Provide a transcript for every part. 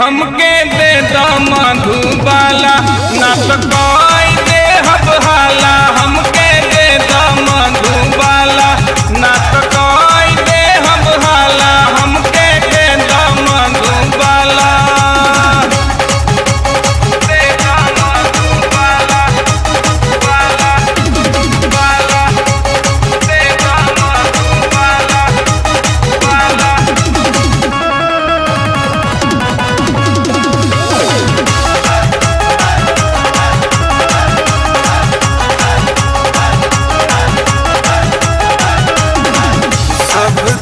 हमके दे दा मधुबाला ना तो कोई दे हबहाला। हमके दे दा मधुबाला ना तो कोई दे हबहाला। हमके दे दा मधुबाला दे दा मधुबाला बाला बाला दे दा मधुबाला बाला।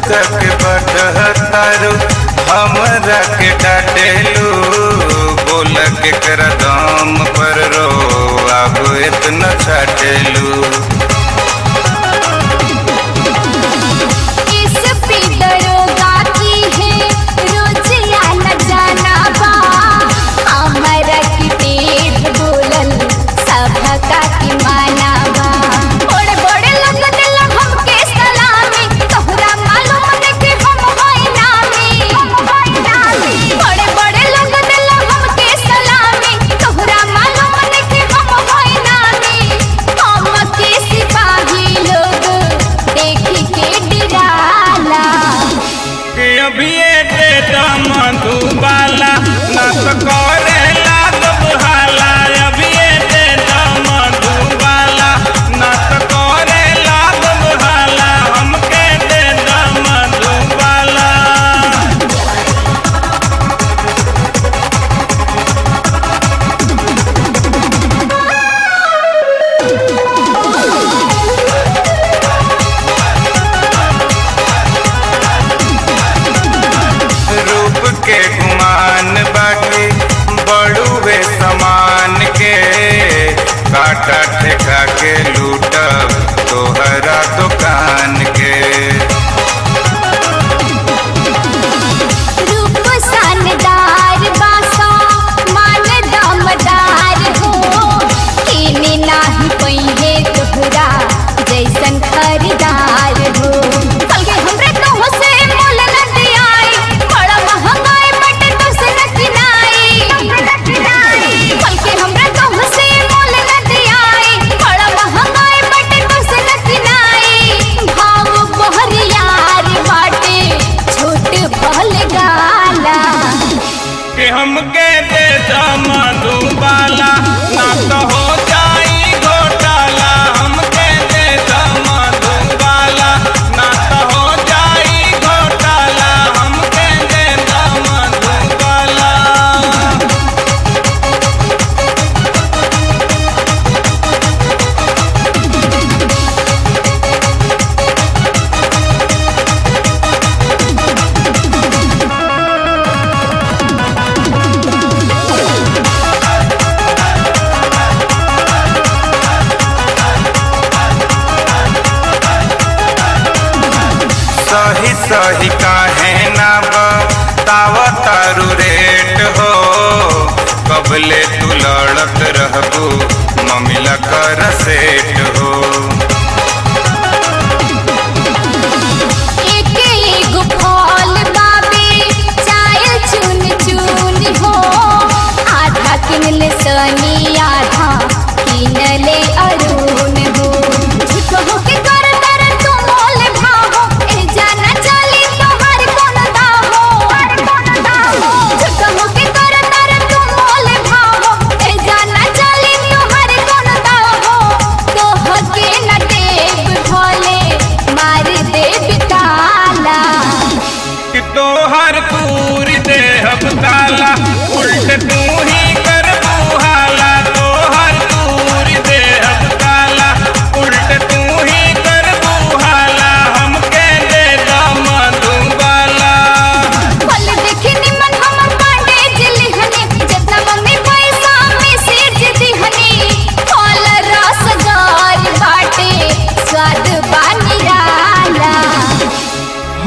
तक बढ़तारू हमरा के डाटेलू बोल के कर दम पर रो अब इतना छाटेलू। मधुबाला ना तो करे लागब हाला। अभी दे दा मधुबाला ना तो करे लागब हाला। हमके दे दा मधुबाला के गुमान बाकी बड़ुए समान के काटा ठेका के लूटब तोहरा दुकान के। रूप शानदार बासा मान दमदार हो किने नाही पहिए तोहरा जैसन खरीदार हो। अलगे हमरे तो से मोल न दियाई बड़ा महंगाई बटे तो से न किनाई। अलगे हमरे तो से मोल न दियाई बड़ा महंगाई बटे तो से न किनाई। भाव बहरियार बाटे छोट भल गाला कि हमके दे दा मधुबाला ना तो हो जाई घोटाला। हमके दे दा मधुबाला ना तो हो जाई घोटाला। हमके दे दा मधुबाला सही सही काहे ना बतावतारू रेट हो। कबले तू लड़त रहबू ममिला कर सेट हो। एक एगो फल बाबे चाय चुन चुन हो। आधा किनले सनी आधा किनले अरुण हो। झूठ हो के कर तर तू मोल भावो ए जाना चली तोहर कोन दाहो। झूठ हो के कर तर तू मोल भावो ए जाना चली तोहर कोन दाहो। तोहर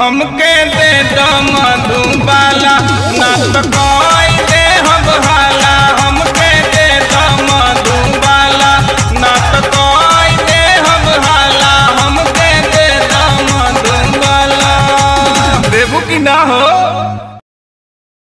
हमके दे दो मधुबाला ना तो कोई दे हम हाला।